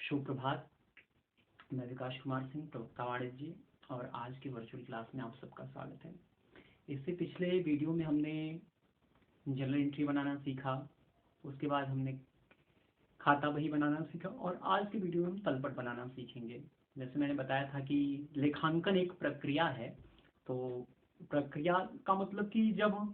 सुप्रभात। मैं विकास कुमार सिंह, प्रवक्ता वाणिज्य जी, और आज की वर्चुअल क्लास में आप सबका स्वागत है। इससे पिछले वीडियो में हमने जर्नल एंट्री बनाना सीखा, उसके बाद हमने खाता बही बनाना सीखा, और आज की वीडियो में हम तलपट बनाना सीखेंगे। जैसे मैंने बताया था कि लेखांकन एक प्रक्रिया है, तो प्रक्रिया का मतलब कि जब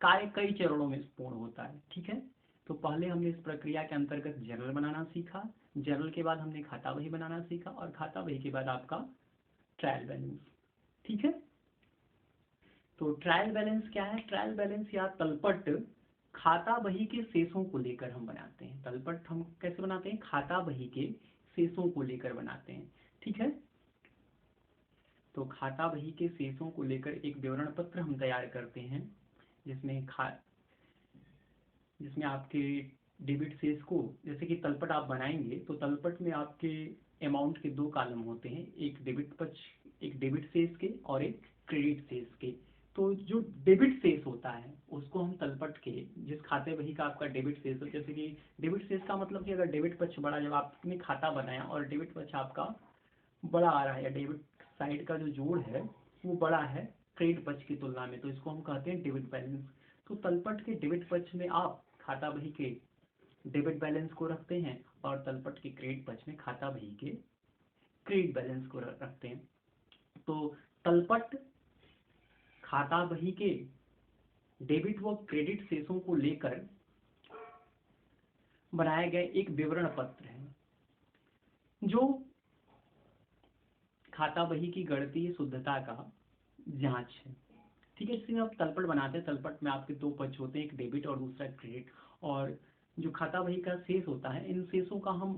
कार्य कई चरणों में पूर्ण होता है। ठीक है, तो पहले हमने इस प्रक्रिया के अंतर्गत जर्नल बनाना सीखा, जर्नल के बाद हमने खाता बही बनाना सीखा, और खाता बही के बाद आपका ट्रायल बैलेंस। ठीक है, तो ट्रायल बैलेंस क्या है? ट्रायल बैलेंस या तलपट खाता बही के शेषों को लेकर हम बनाते हैं। तलपट हम कैसे बनाते हैं? खाता बही के शेषों को लेकर बनाते हैं। ठीक है, तो खाता बही के शेषों को लेकर एक विवरण पत्र हम तैयार करते हैं, जिसमें आपके डेबिट शेष को, जैसे कि तलपट आप बनाएंगे तो तलपट में आपके अमाउंट के दो कॉलम होते हैं, एक डेबिट पक्ष, एक डेबिट शेष के और एक क्रेडिट शेष के। तो जो डेबिट शेष होता है उसको हम तलपट के, जिस खाते बही का आपका डेबिट शेष हो, जैसे कि डेबिट शेष का मतलब कि अगर डेबिट पक्ष बड़ा, जब आपने खाता बनाया और डेबिट पक्ष आपका बड़ा आ रहा है, या डेबिट साइड का जो जोड़ है वो बड़ा है क्रेडिट पक्ष की तुलना में, तो इसको हम कहते हैं डेबिट बैलेंस। तो तलपट के डेबिट पक्ष में आप खाता बही के डेबिट बैलेंस को रखते हैं, और तलपट के क्रेडिट पक्ष में खाता बही के क्रेडिट बैलेंस को रखते हैं। तो तलपट खाता बही के डेबिट व क्रेडिट शेषों को लेकर बनाया गया एक विवरण पत्र है, जो खाता बही की गणितीय शुद्धता का जांच है। ठीक है, इसलिए आप तलपट बनाते हैं। तलपट में आपके दो पक्ष होते हैं, एक डेबिट और दूसरा क्रेडिट, और जो खाता बही का शेष होता है, इन शेषों का हम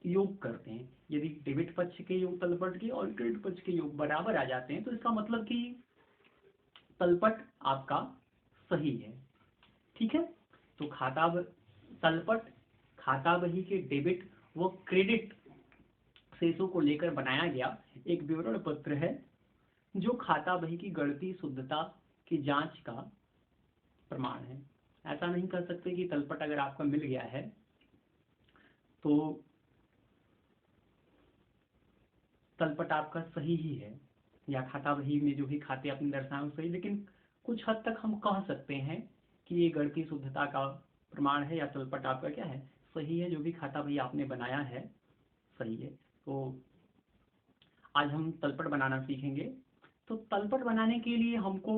योग करते हैं। यदि डेबिट पक्ष के योग तलपट के और क्रेडिट पक्ष के योग बराबर आ जाते हैं, तो इसका मतलब कि तलपट आपका सही है। ठीक है, तो तलपट खाता बही के डेबिट व क्रेडिट शेषों को लेकर बनाया गया एक विवरण पत्र है, जो खाता बही की गणितीय शुद्धता की जांच का प्रमाण है। ऐसा नहीं कर सकते कि तलपट अगर आपका मिल गया है तो तलपट आपका सही ही है, या खाता बही में जो भी खाते आपने दर्शाए सही, लेकिन कुछ हद तक हम कह सकते हैं कि ये गणितीय शुद्धता का प्रमाण है, या तलपट आपका क्या है, सही है। जो भी खाता बही आपने बनाया है सही है। तो आज हम तलपट बनाना सीखेंगे। तो तलपट बनाने के लिए हमको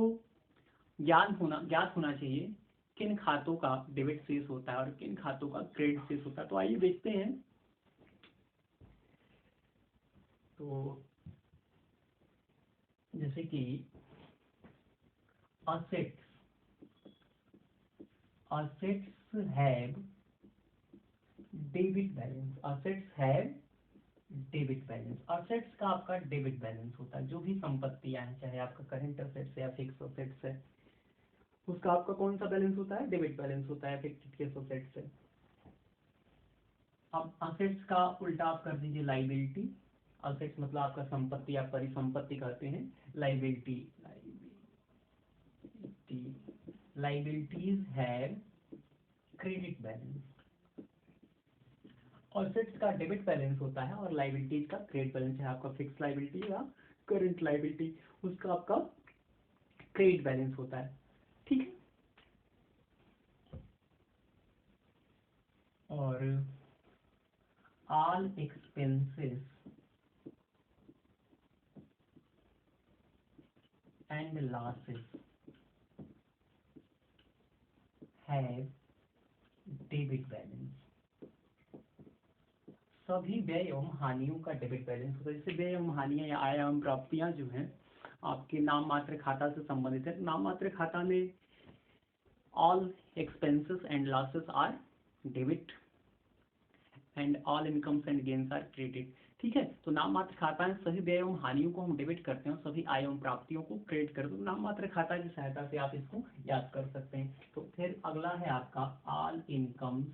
ज्ञात होना चाहिए किन खातों का डेबिट शेष होता है और किन खातों का क्रेडिट शेष होता है। तो आइए देखते हैं। तो जैसे कि assets have debit balance, assets का आपका डेबिट बैलेंस होता है। जो भी संपत्तियां हैं, चाहे आपका करंट असेट्स है या फिक्स असेट्स है, उसका आपका कौन सा बैलेंस होता है? डेबिट बैलेंस होता है फिक्स्ड असेट्स से। अब असेट्स का उल्टा आप कर दीजिए लाइबिलिटी। असेट्स मतलब आपका संपत्ति या परिसंपत्ति कहते हैं। Liabilities have credit balance. Assets का डेबिट बैलेंस होता है और लाइबिलिटीज का क्रेडिट बैलेंस है। आपका फिक्स लाइबिलिटी या करंट लाइबिलिटी, उसका आपका क्रेडिट बैलेंस होता है। ठीक है, और all expenses and losses have debit balance. सभी व्यय एवं हानियों का डेबिट बैलेंस होता है। जैसे व्यय एवं हानियां या आय एवं प्राप्तियां जो हैं आपके नाम मात्र खाता से संबंधित है। नाम मात्र खाता में all expenses and losses are debit and all incomes and gains are credit. ठीक है, तो नाम मात्र खाता में सभी व्यय एवं हानियों को हम डेबिट करते हैं, सभी आय एवं प्राप्तियों को क्रेडिट करते हैं। नाम मात्र खाता की सहायता से आप इसको याद कर सकते हैं। तो फिर अगला है आपका all incomes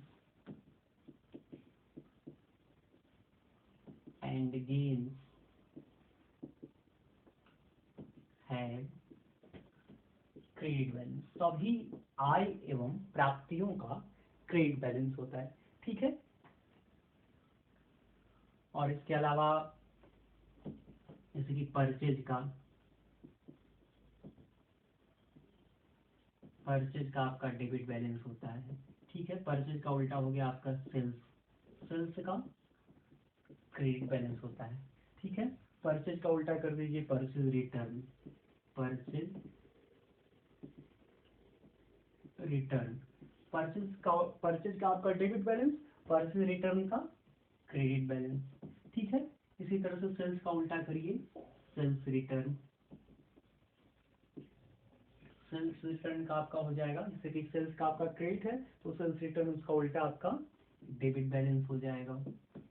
and gains have credit balance. सभी आय एवं प्राप्तियों का क्रेडिट बैलेंस होता है। ठीक है, और इसके अलावा जैसे कि परचेज का आपका डेबिट बैलेंस होता है, ठीक है। परचेज का उल्टा हो गया आपका सेल्स, सेल्स का क्रेडिट बैलेंस होता है, ठीक है। परचेज का उल्टा कर दीजिए purchase return, purchase return, purchase का आपका डेबिट बैलेंस, परचेज रिटर्न का क्रेडिट बैलेंस, ठीक है। इसी तरह से सेल्स का उल्टा करिए, सेल्स रिटर्न, सेल्स रिटर्न का आपका हो जाएगा, जैसे कि सेल्स का आपका क्रेडिट है तो सेल्स रिटर्न उसका उल्टा आपका डेबिट बैलेंस हो जाएगा,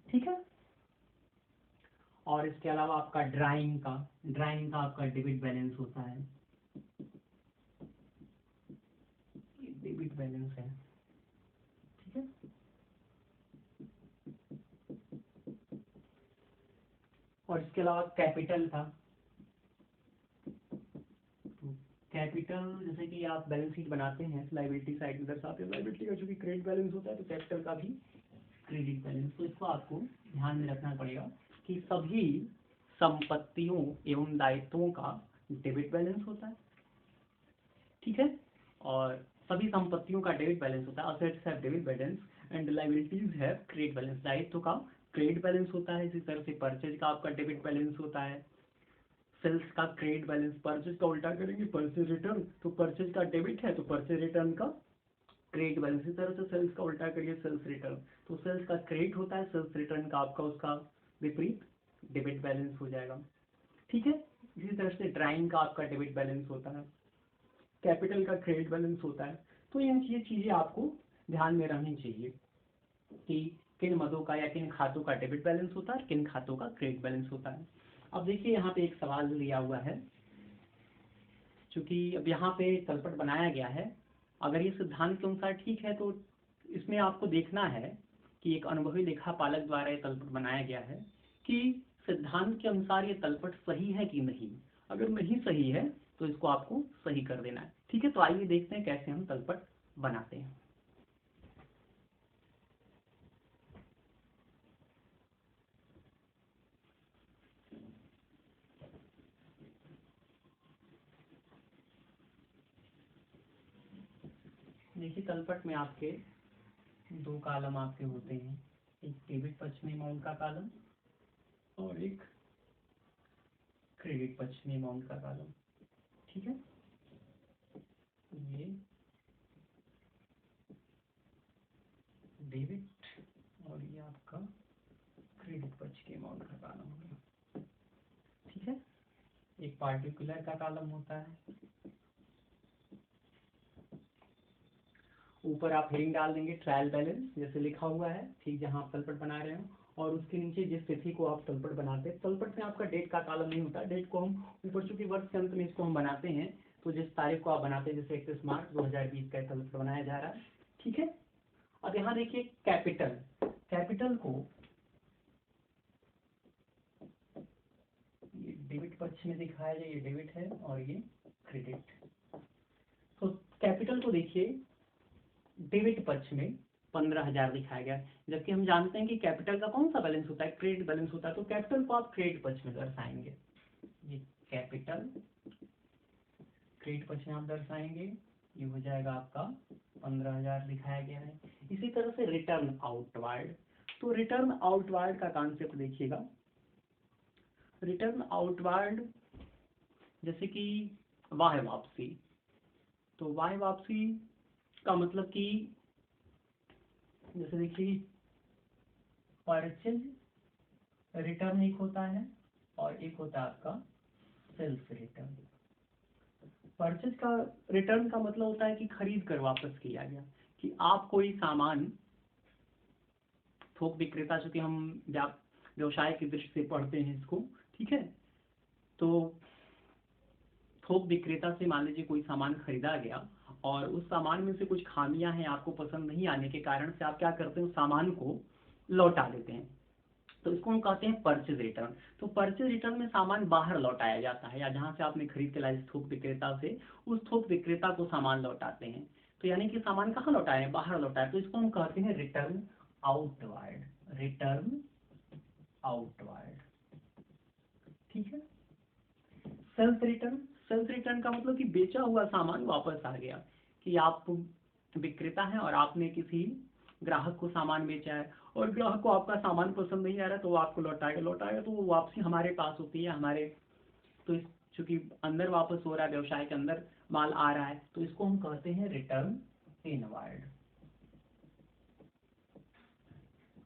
ठीक है। और इसके अलावा आपका ड्राइंग का आपका डेबिट बैलेंस होता है, डेबिट बैलेंस है, ठीक है। और इसके अलावा कैपिटल का, कैपिटल जैसे कि आप बैलेंस शीट बनाते हैं लायबिलिटी साइड में दर्शाते हैं, लायबिलिटी का जो कि क्रेडिट बैलेंस होता है तो कैपिटल का भी क्रेडिट बैलेंस। तो इसको आपको ध्यान में रखना पड़ेगा कि सभी संपत्तियों एवं दायित्वों का डेबिट बैलेंस होता है, ठीक है। और सभी संपत्तियों का डेबिट बैलेंस होता है, assets have debit balance and liabilities have credit balance, दायित्व का क्रेडिट बैलेंस होता है। इसी तरह से परचेज का आपका डेबिट बैलेंस होता है, सेल्स का क्रेडिट बैलेंस, परचेज का उल्टा करेंगे परचेज रिटर्न, तो परचेज का डेबिट है तो परचेज रिटर्न का क्रेडिट बैलेंस। इसी तरह से सेल्स का उल्टा करिए सेल्स रिटर्न, तो सेल्स का क्रेडिट होता है, सेल्स रिटर्न का आपका उसका विपरीत डेबिट बैलेंस हो जाएगा, ठीक है। इसी तरह से ड्राइंग का आपका डेबिट बैलेंस होता है, कैपिटल का क्रेडिट बैलेंस होता है। तो ये चीजें आपको ध्यान में रहनी चाहिए कि किन मदों का या किन खातों का डेबिट बैलेंस होता है, किन खातों का क्रेडिट बैलेंस होता है। अब देखिए यहाँ पे एक सवाल दिया हुआ है, चूंकि अब यहाँ पे तलपट बनाया गया है, अगर ये सिद्धांत के अनुसार ठीक है तो इसमें आपको देखना है कि एक अनुभवी लेखापालक द्वारा ये तलपट बनाया गया है कि सिद्धांत के अनुसार ये तलपट सही है कि नहीं। अगर नहीं सही है तो इसको आपको सही कर देना है, ठीक है। तो आइए देखते हैं कैसे हम तलपट बनाते हैं। देखिए तलपट में आपके दो कॉलम आपके होते हैं, एक डेबिट पक्ष में अमाउंट का कॉलम और एक क्रेडिट पक्ष में अमाउंट का कॉलम, ठीक है। ये डेबिट और ये आपका क्रेडिट पक्ष के अमाउंट का कॉलम होगा, ठीक है। एक पार्टिकुलर का कॉलम होता है, ऊपर आप हेडिंग डाल देंगे ट्रायल बैलेंस जैसे लिखा हुआ है, ठीक, जहां आप तलपट बना रहे हो, और उसके नीचे जिस तिथि को आप तलपट बनाते हैं, तलपट में आपका डेट का कॉलम नहीं होता, डेट को हम ऊपर चूंकि वर्ष के अंत में इसको हम बनाते हैं तो जिस तारीख को आप बनाते हैं, जैसे 31 मार्च 2020 का तलपट बनाया जा रहा है, ठीक है। अब यहाँ देखिए कैपिटल, कैपिटल को ये डेबिट पक्ष में दिखाया जाए, ये डेबिट है और ये क्रेडिट। तो कैपिटल को देखिए डेबिट पक्ष में 15,000 दिखाया गया, जबकि हम जानते हैं कि कैपिटल का कौन सा बैलेंस होता है, क्रेडिट बैलेंस होता है। तो कैपिटल को आप क्रेडिट पक्ष में दर्शाएंगे, ये कैपिटल क्रेडिट पक्ष में आप दर्शाएंगे, ये हो जाएगा आपका 15,000 दिखाया गया है। इसी तरह से रिटर्न आउटवार्ड, तो रिटर्न आउटवार्ड का कॉन्सेप्ट देखिएगा, रिटर्न आउटवार्ड जैसे कि वाह्य वापसी, तो वाह्य वापसी का मतलब कि जैसे देखिए परचेज रिटर्न एक होता है और एक होता है आपका सेल्स रिटर्न। परचेज का रिटर्न का मतलब होता है कि खरीद कर वापस किया गया, कि आप कोई सामान, थोक विक्रेता, चूंकि हम व्यवसाय की दृष्टि से पढ़ते हैं इसको, ठीक है। तो थोक विक्रेता से मान लीजिए कोई सामान खरीदा गया और उस सामान में से कुछ खामियां हैं, आपको पसंद नहीं आने के कारण से आप क्या करते हैं, उस सामान को लौटा देते हैं, तो इसको हम कहते हैं परचेज रिटर्न। तो परचेज रिटर्न में सामान बाहर लौटाया जाता है, या जहां से आपने खरीद के लाए थोक विक्रेता से, उस थोक विक्रेता को सामान लौटाते हैं, तो यानी कि सामान कहाँ लौटाए हैं, बाहर लौटाए, तो इसको हम कहते हैं रिटर्न आउटवार्ड, रिटर्न आउटवार्ड। ठीक है। सेल्स रिटर्न, सेल्स रिटर्न का मतलब कि बेचा हुआ सामान वापस आ गया, कि आप विक्रेता हैं और आपने किसी ग्राहक को सामान बेचा है और ग्राहक को आपका सामान पसंद नहीं आ रहा तो वो आपको लौटाएगा तो वो वापसी हमारे पास होती है, हमारे तो इस चूंकि अंदर वापस हो रहा है, व्यवसाय के अंदर माल आ रहा है, तो इसको हम कहते हैं रिटर्न इनवार्ड।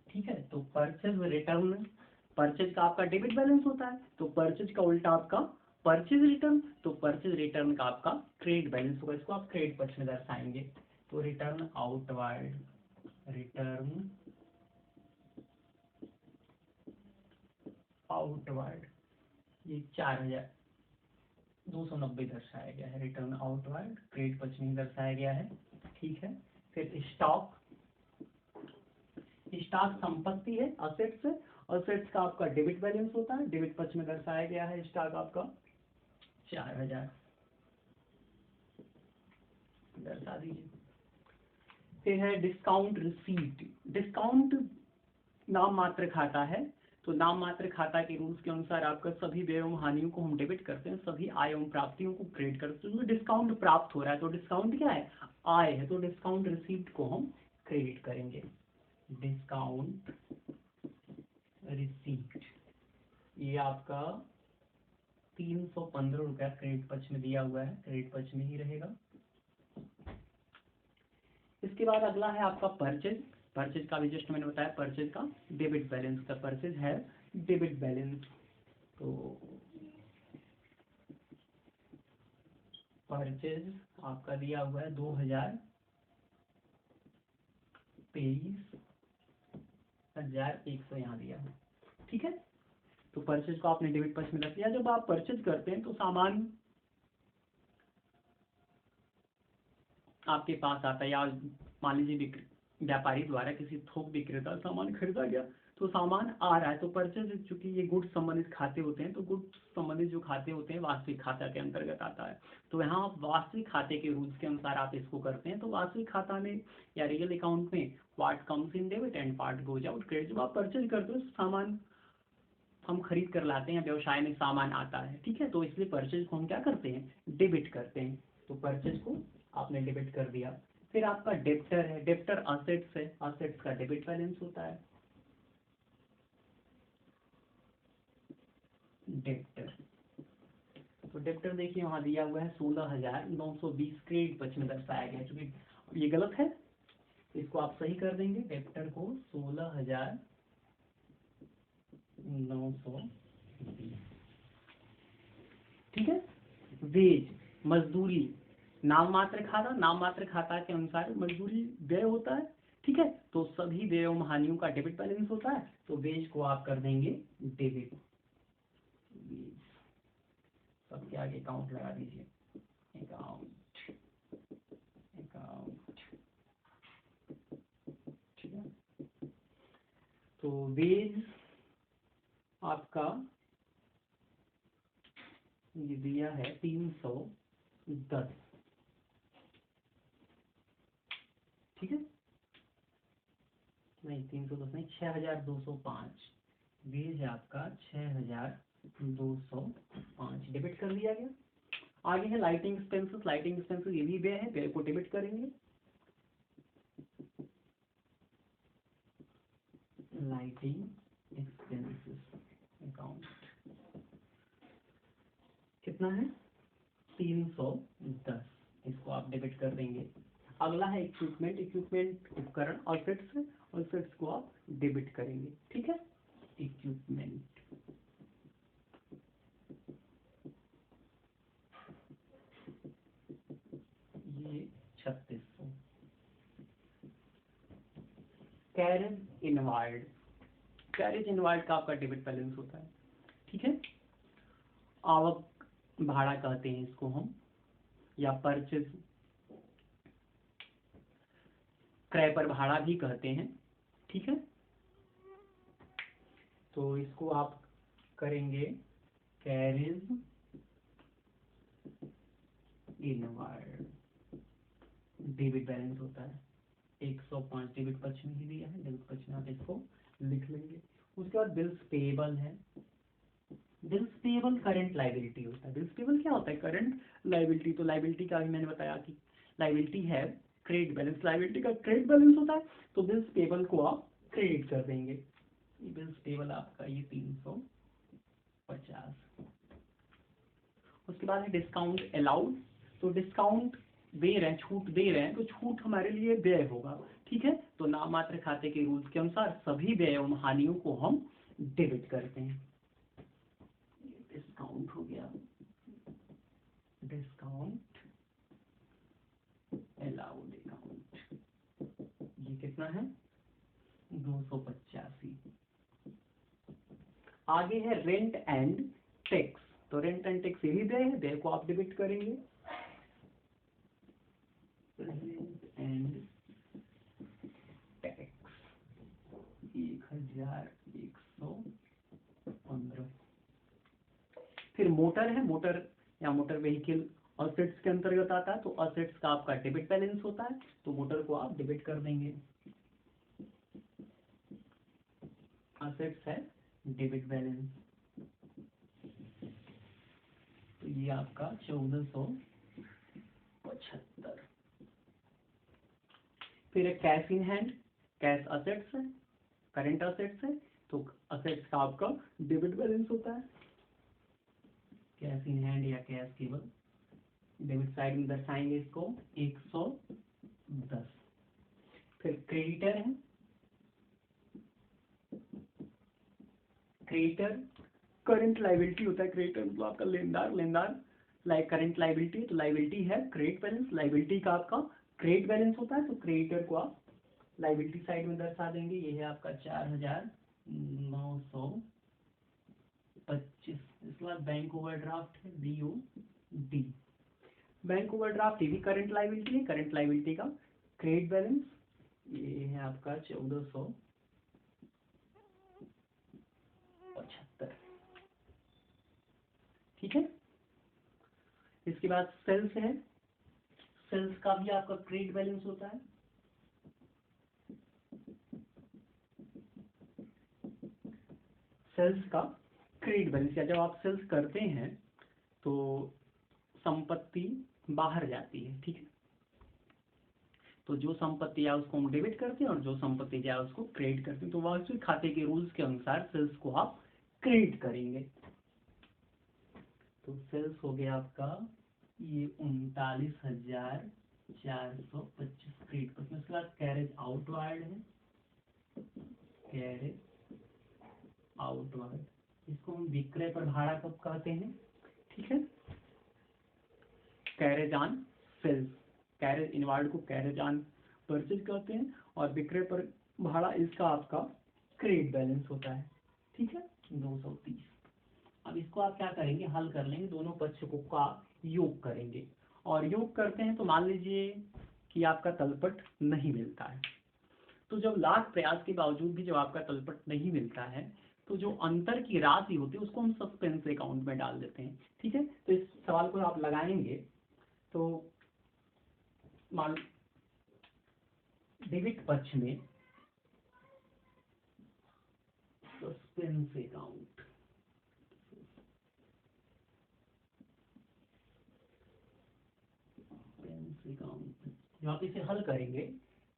ठीक है। तो परचेज रिटर्न, परचेज का आपका डेबिट बैलेंस होता है, तो परचेज का उल्टा आपका परचेज रिटर्न, तो परचेज रिटर्न का आपका क्रेडिट बैलेंस होगा, इसको आप क्रेडिट पक्ष में दर्शाएंगे। तो रिटर्न आउटवार्ड, रिटर्न आउटवार्ड, ये 4290 दर्शाया गया है, रिटर्न आउटवार्ड क्रेडिट पक्ष में दर्शाया गया है। ठीक है। फिर स्टॉक, स्टॉक संपत्ति है, असेट्स है, असेट्स का आपका डेबिट बैलेंस होता है, डेबिट पक्ष में दर्शाया गया है स्टॉक आपका 4000 दर्शा दीजिए। फिर है डिस्काउंट रिसीट, डिस्काउंट नाम मात्र खाता है, तो नाम मात्र खाता के रूल्स के अनुसार आपका सभी व्यय एवं हानियों को हम डेबिट करते हैं, सभी आय एवं प्राप्तियों को क्रेडिट करते हैं। तो डिस्काउंट प्राप्त हो रहा है तो डिस्काउंट क्या है, आय है, तो डिस्काउंट रिसीट को हम क्रेडिट करेंगे। डिस्काउंट रिसीट ये आपका 315 रुपया क्रेडिट पक्ष में दिया हुआ है, क्रेडिट पक्ष में ही रहेगा। इसके बाद अगला है आपका परचेज, परचेज का भी जस्ट मैंने बताया परचेज का डेबिट बैलेंस का, परचेज है डेबिट बैलेंस, तो परचेज आपका दिया हुआ है 2023,100 यहाँ दिया है। ठीक है। तो परचेज को आपने डेबिट पक्ष में रख दिया। जब आप परचेज करते हैं तो सामान आपके पास आता है, या मान लीजिए व्यापारी द्वारा किसी थोक विक्रेता सामान खरीदा गया तो सामान आ रहा है, तो परचेज चूंकि ये गुड्स संबंधित खाते होते हैं, तो गुड्स संबंधित जो खाते होते हैं वास्तविक खाता के अंतर्गत आता है, तो यहाँ आप वास्तविक खाते के रूल्स के अनुसार आप इसको करते हैं। तो वास्तविक खाता में या रियल अकाउंट में part comes in debit and part goes out credit. जब आप परचेज करते हो सामान हम खरीद कर लाते हैं, व्यवसाय में सामान आता है, ठीक है, तो इसलिए परचेज को हम क्या करते हैं, डेबिट करते हैं। तो परचेज को आपने डेबिट कर दिया। फिर आपका डेप्टर है, डेप्टर असेट्स है, असेट्स का डेबिट बैलेंस होता है। डेप्टर, तो डेप्टर देखिए वहां दिया हुआ है 16,920 क्रेडिट पक्ष में दर्शाया गया है, क्योंकि ये गलत है, इसको आप सही कर देंगे। डेप्टर को 16,920, ठीक है। वेज, मजदूरी, नाम मात्र खाता, नाम मात्र खाता के अनुसार मजदूरी व्यय होता है, ठीक है, तो सभी व्यय एवं हानियों का डेबिट बैलेंस होता है, तो वेज को आप कर देंगे डेबिट। सबके आगे अकाउंट लगा दीजिए, अकाउंट, अकाउंट, ठीक है। तो वेज आपका ये दिया है 310, ठीक है, नहीं 310 नहीं, 6,205, वेज आपका 6,205 डेबिट कर दिया गया। आगे है लाइटिंग एक्सपेंसेस, लाइटिंग एक्सपेंसेस ये भी व्यय है, व्यय को डेबिट करेंगे। लाइटिंग एक्सपेंसेस अकाउंट कितना है, 310, इसको आप डेबिट कर देंगे। अगला है इक्विपमेंट, इक्विपमेंट उपकरण और फिट्स को आप डेबिट करेंगे, ठीक है। इक्विपमेंट ये 3600। कैरेज इनवार्ड, कैरेज इनवार्ड का आपका डेबिट बैलेंस होता है, ठीक है। आवक भाड़ा कहते हैं इसको हम, या परचेज क्रय पर भाड़ा भी कहते हैं, ठीक है। तो इसको आप करेंगे कैरेज इनवार्ड, डेबिट बैलेंस होता है 105, डेबिट पक्ष में ही दिया है, डेबिट पक्ष में आप इसको लिख लेंगे। उसके बाद बिल्स पेएबल है। बिल्स पेएबल करंट लाइबिलिटी होता है। बिल्स पेएबल क्या होता है? Current liability. तो लाइबिलिटी का भी मैंने बताया कि लाइबिलिटी है क्रेडिट बैलेंस, लाइबिलिटी का क्रेडिट बैलेंस होता है। तो बिल्स पेएबल को आप क्रेडिट कर देंगे। बिल्स पेएबल आपका ये 350। उसके बाद है डिस्काउंट अलाउड। तो डिस्काउंट दे रहे हैं, छूट दे रहे हैं, तो छूट हमारे लिए व्यय होगा। ठीक है, तो नाममात्र खाते के रूल्स के अनुसार सभी व्यय एवं हानियों को हम डेबिट करते हैं। डिस्काउंट हो गया, डिस्काउंट अलाउड अकाउंट, ये कितना है? 285। आगे है रेंट एंड टैक्स। तो रेंट एंड टैक्स ये भी व्यय है, व्यय को आप डेबिट करेंगे। Rent and tax 1115। फिर मोटर है, मोटर या मोटर व्हीकल असेट्स के अंतर्गत आता है। तो असेट्स का आपका डेबिट बैलेंस होता है, तो मोटर को आप डेबिट कर देंगे। असेट्स है डेबिट बैलेंस, तो ये आपका 1475। फिर एक cash in hand, cash assets है, करंट असेट्स है, तो असेट्स का आपका डेबिट बैलेंस होता है। कैश इन हैंड या कैश केवल डेबिट साइड में दर्शाएंगे इसको 110। फिर क्रेडिटर है, क्रेडिटर करंट लाइबिलिटी होता है। क्रेडिटर मतलब आपका लेनदार, लेनदार करंट लाइबिलिटी, तो लाइबिलिटी है क्रेडिट बैलेंस, लाइबिलिटी का आपका क्रेडिट बैलेंस होता है। तो क्रेडिटर को आप लाइबिलिटी साइड में दर्शा देंगे। ये है आपका 4925। इसके बाद बैंक ओवरड्राफ्ट है, BOD। बैंक ओवरड्राफ्ट ये भी करंट लाइबिलिटी है, करंट लाइबिलिटी का क्रेडिट बैलेंस ये है आपका 1475। ठीक है, इसके बाद सेल्स है, सेल्स का भी आपका क्रेडिट बैलेंस होता है। सेल्स का क्रेडिट बैलेंस, या जब आप सेल्स करते हैं तो संपत्ति बाहर जाती है। ठीक है, तो जो संपत्ति आया उसको हम डेबिट करते हैं और जो संपत्ति जाए उसको क्रेडिट करते हैं। तो वार्षिक खाते के रूल्स के अनुसार सेल्स को आप क्रेडिट करेंगे। तो सेल्स हो गया आपका ये 39,425 क्रेडिट पर। उसके बाद कैरेज आउटवार्ड है, कैरेज आउटवार्ड, इसको हम विक्रय पर भाड़ा कब कहते हैं? ठीक है, carriage on sales, carriage inward को कैरेज ऑन परचेज कहते हैं, और विक्रय पर भाड़ा इसका आपका क्रेडिट बैलेंस होता है। ठीक है, 230। अब इसको आप क्या करेंगे? हल कर लेंगे, दोनों पक्षों का योग करेंगे। और योग करते हैं तो मान लीजिए कि आपका तलपट नहीं मिलता है। तो जब लाख प्रयास के बावजूद भी जब आपका तलपट नहीं मिलता है, तो जो अंतर की राशि होती है उसको हम सस्पेंस अकाउंट में डाल देते हैं। ठीक है, तो इस सवाल को आप लगाएंगे तो मान डेबिट पक्ष में सस्पेंस अकाउंट, जब आप इसे हल करेंगे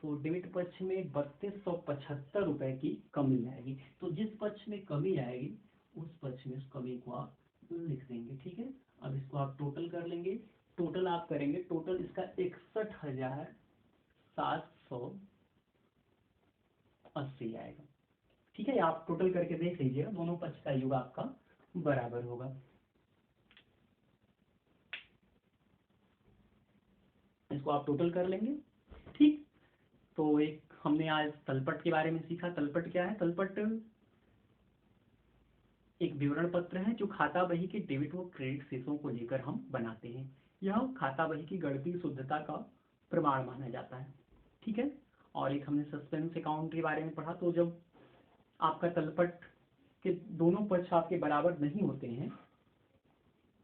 तो डेबिट पक्ष में 3275 रुपए की कमी आएगी। तो जिस पक्ष में कमी आएगी उस पक्ष में उस कमी को आप लिख देंगे। ठीक है, अब इसको आप टोटल कर लेंगे। टोटल आप करेंगे, टोटल इसका 61,780 आएगा। ठीक है, आप टोटल करके देख लीजिएगा, दोनों पक्ष का योग आपका बराबर होगा। इसको आप टोटल कर लेंगे। ठीक, तो एक हमने आज तलपट के बारे में सीखा। तलपट क्या है? तलपट एक विवरण पत्र है जो खाता बही के डेबिट व क्रेडिट शेषों को लेकर हम बनाते हैं। यह खाता बही की गणितीय शुद्धता का प्रमाण माना जाता है। ठीक है, और एक हमने सस्पेंस अकाउंट के बारे में पढ़ा। तो जब आपका तलपट के दोनों पक्ष आपके बराबर नहीं होते हैं,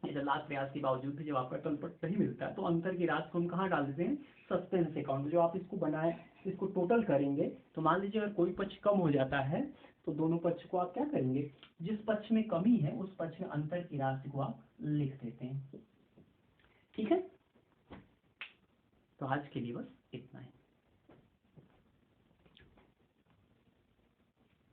जब लाख प्रयास के बावजूद भी जब आपका तलपट नहीं मिलता है, तो अंतर की राशि को हम कहाँ डाल देते हैं? सस्पेंस अकाउंट में। जो आप इसको बनाए, इसको टोटल करेंगे तो मान लीजिए अगर कोई पक्ष कम हो जाता है तो दोनों पक्ष को आप क्या करेंगे, जिस पक्ष में कमी है उस पक्ष में अंतर की राशि को आप लिख देते हैं। ठीक है, तो आज के लिए बस इतना है।